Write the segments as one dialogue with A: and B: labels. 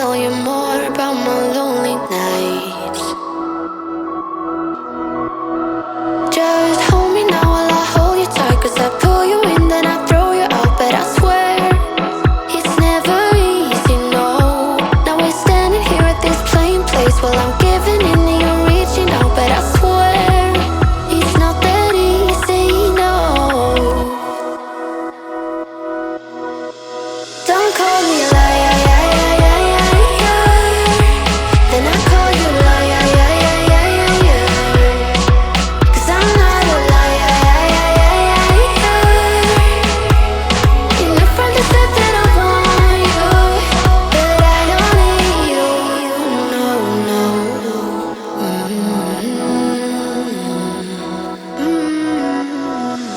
A: tell you more about my lonely nights. Just hold me now while I hold you tight, 'cause I pull you in, then I throw you out. But I swear, it's never easy, no. Now we're standing here at this plain place while I'm giving in and you're reaching out. But I swear, it's not that easy, no. Don't call me liar, then I call you liar, 'cause I'm not a liar. And your friend has said that I want you, but I don't need you, no, no.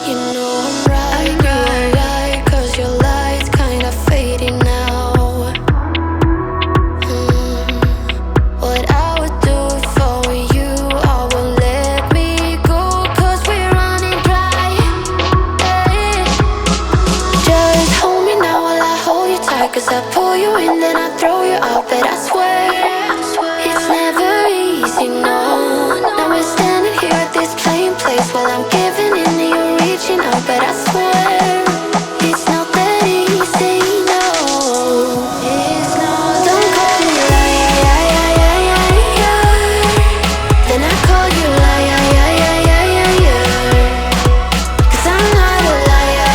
A: You know I'm right, you're right, 'cause your light's kinda fading now. What I would do for you, I won't let me go, 'cause we're running dry. Hey. Just hold me now while I hold you tight, 'cause I pull you in, then I throw you out. But I swear, it's never easy, no. Now we're standing here at this plain place while I'm giving in and you're reaching out. But I swear, it's not that easy, no. It's not. Don't call me liar, then I call you liar, 'cause I'm not a liar.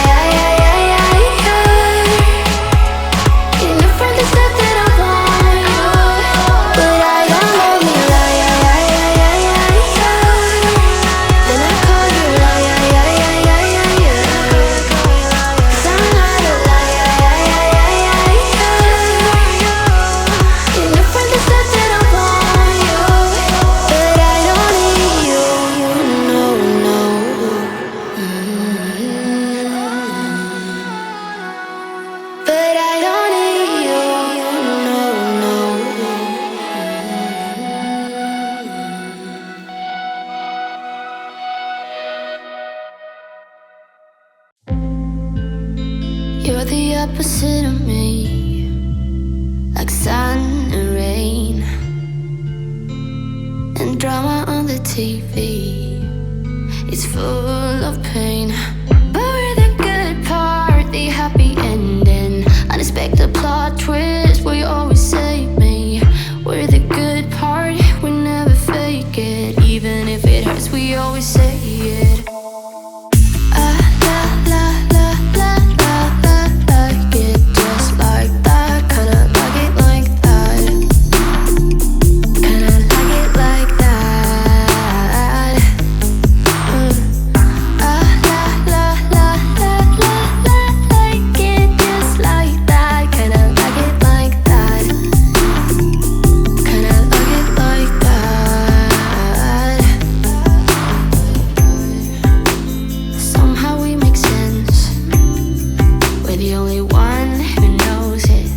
A: And your friend has said that I want you, but I don't call me liar, then I call you liar, 'cause I'm not a liar. And your friend has said that I want you, but I don't need you, no, no. But I don't need you, no, no. You're the opposite of me, like sun and rain, and drama on the TV. It's full of pain, but we're the good part, the happy ending. Unexpected plot twist, will you always save me? We're the good part, we never fake it. Even if it hurts, we always say it. Ah, la, la, la, la, la, la, like it just like that. Kinda like it like that. Kinda like it like that. Ah, la, la, la, la, la, la, like it just like that. Kinda like it like that. Kinda like it like that. Somehow we make sense. We're the only one who knows it.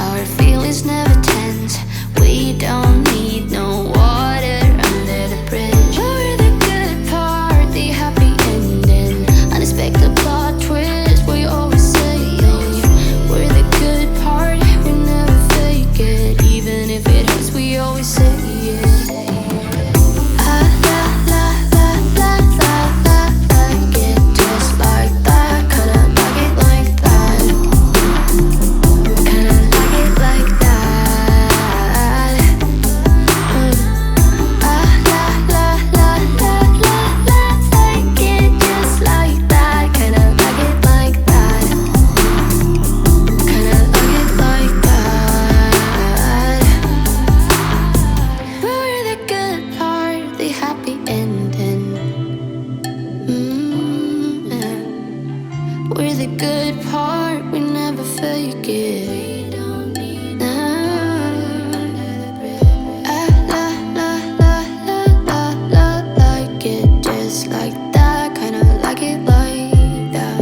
A: Our feelings never tense. We don't need no water under the bridge. We're the good part, the happy ending. Unexpected plot twist, we always say it. We're the good part, we never fake it. Even if it hurts, we always say it. Ah, la, la, la, la, la, la, like it just like that. Kinda like it like that. Kinda like it like that. Ah, la, la, la, la, la, la, like it just like that. Kinda like it like that. Kinda like it like that. We're the good part, the happy ending. Yeah. We're the good part, we never fake it. Nah. Ah, la, la, la, la, la, la, like it just like that. Kinda like it like that.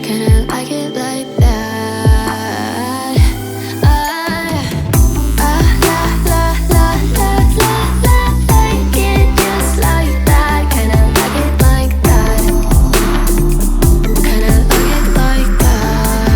A: Kinda like it like that. Ah, ah, la, la, la, la, la, la, like it just like that. Kinda like it like that. Kinda like it like that.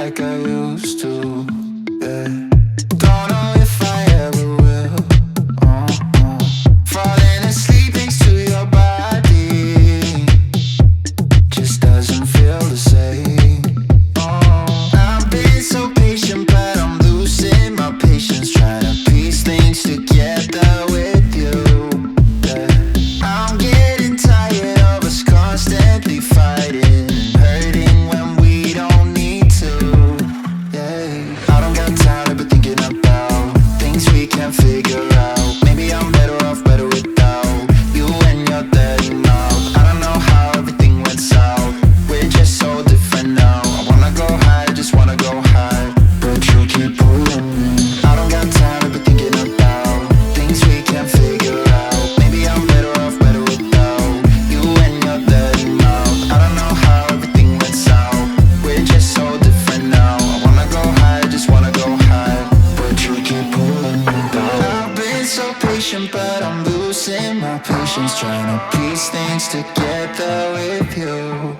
B: like I used to. Yeah. Don't know if I ever will. Falling asleep next to your body just doesn't feel the same. I've been so patient, but I'm losing my patience, trying to piece things together with you. Yeah. I'm getting tired of us constantly fighting and hurting when we don't need to. Yeah. I don't got time to be thinking about things we can't figure out. Maybe I'm better off, better without you and your dirty mouth. I don't know how everything went south. We're just so different now. I wanna go high, just wanna go high, but you keep pulling me. I don't got time to be thinking about things we can't figure out. Maybe I'm better off, better without you and your dirty mouth. I don't know how everything went south. We're just so different now. I wanna go high, just wanna go high, but you keep pulling me down. I've been so patient, but I'm losing my patience, trying to piece things together with you.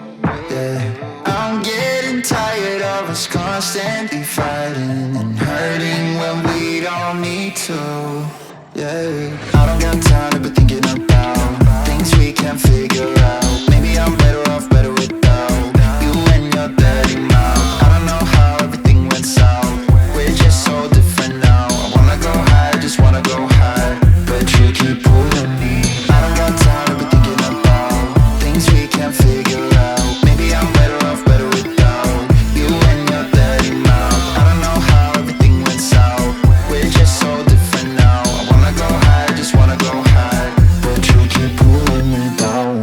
B: Yeah. I'm getting tired of us constantly fighting and hurting when we don't need to. Yeah. I don't got time to be thinking about things we can't figure out. Maybe I'm better off, better without you and your dirty mouth. I don't know how everything went south. We're just so different now. I wanna go high, just wanna go high, but you keep pulling me. I don't got time to be thinking about things we can't figure out. Maybe I'm better off, better without you and your dirty mouth. I don't know how everything went south. We're just so different now. I wanna go high, just wanna go high, but you keep pulling me down.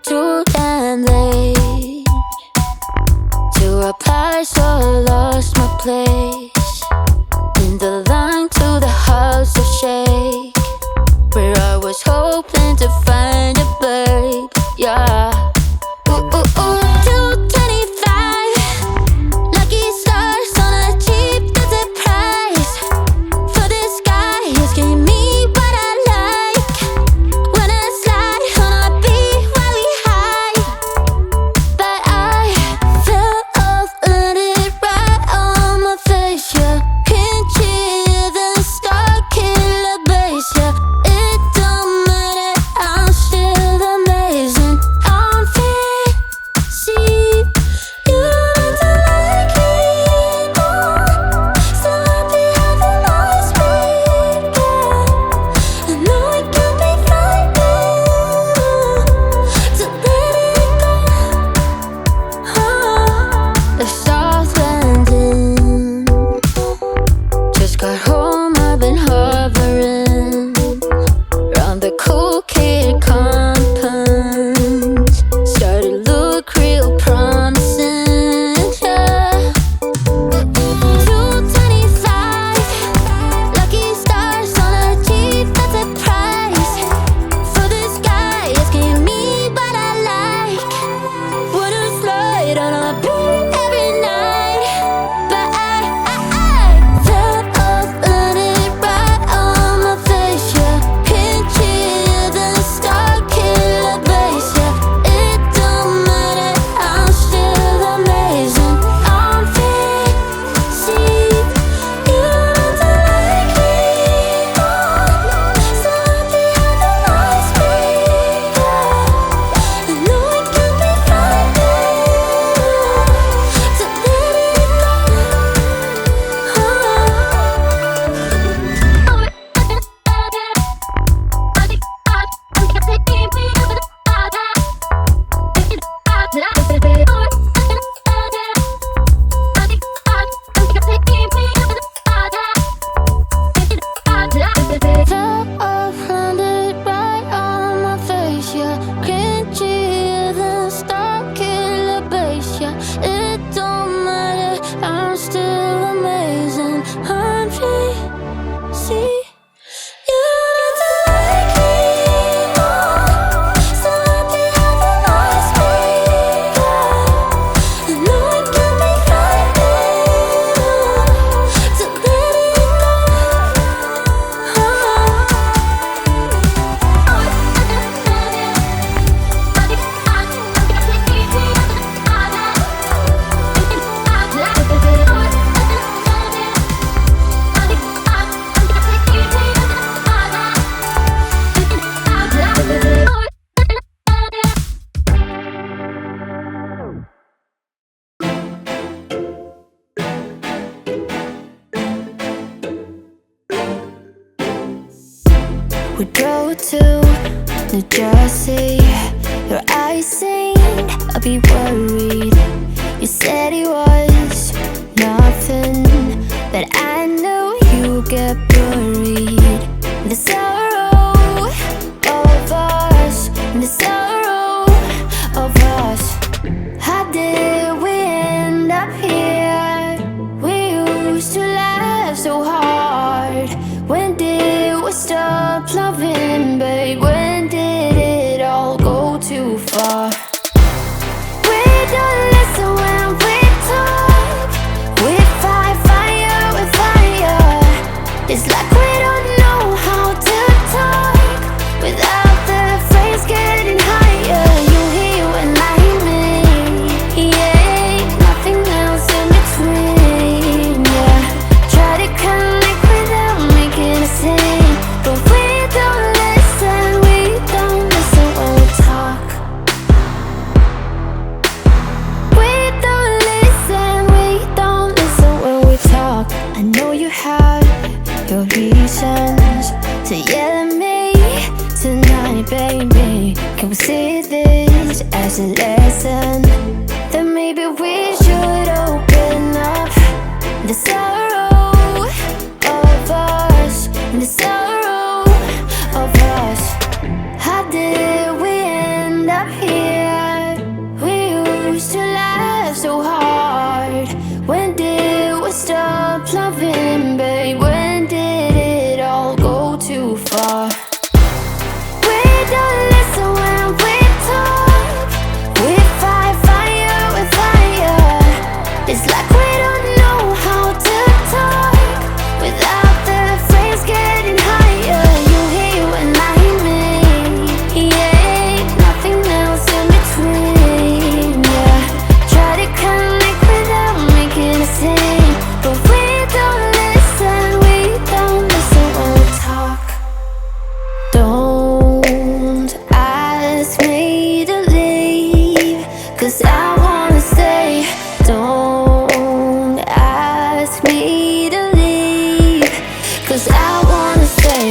A: Too damn late to reply, so I lost my place in the line to the house of shake, where I was hoping to find a babe. Yeah. Ooh, ooh, ooh. 225 lucky stars on a cheap visit price for this guy asking me what I like. When I slide on a beat while we high, but I fell off, landed right on my face. see your eyes saying I'll be worried. You said it was nothing, but I know you get buried. The sorrow of us, the sorrow of us. How did we end up here? We used to laugh so hard. When did we stop loving, babe? When did it all go too far? We don't listen when we talk. We fight fire with fire. It's like we don't know how to talk without the phrase getting higher. You hear when I hear me, yeah, nothing else in between, yeah. Try to connect without making a scene, but we don't listen when we talk. We don't listen when we talk. I know you have your reasons to yell at me tonight, baby. Can we see this as a lesson? Then maybe we should open up. The sorrow of us, the sorrow of us. How did we end up here? We used to laugh so hard. When did we stop loving, babe? When did it all go too far? We don't listen when we talk. We fight fire with fire. It's like we don't know how to talk without the phrase getting higher. You hear when I hear me, yeah, nothing else in between, yeah. Try to connect without making a scene, but we don't listen when we talk. Don't ask me to leave, 'cause I wanna stay. Don't ask me to leave, 'cause I wanna stay.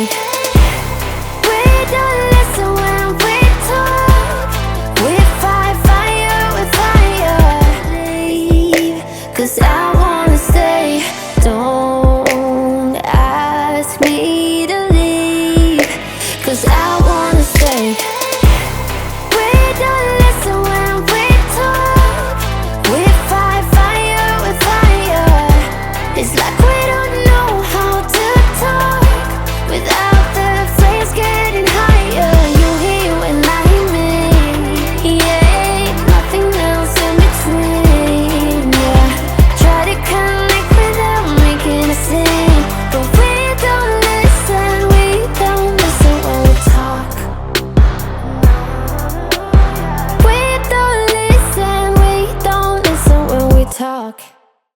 A: We don't listen when we talk. We fight fire with fire. Leave, 'cause I wanna stay. Don't ask me to leave, 'cause I wanna stay.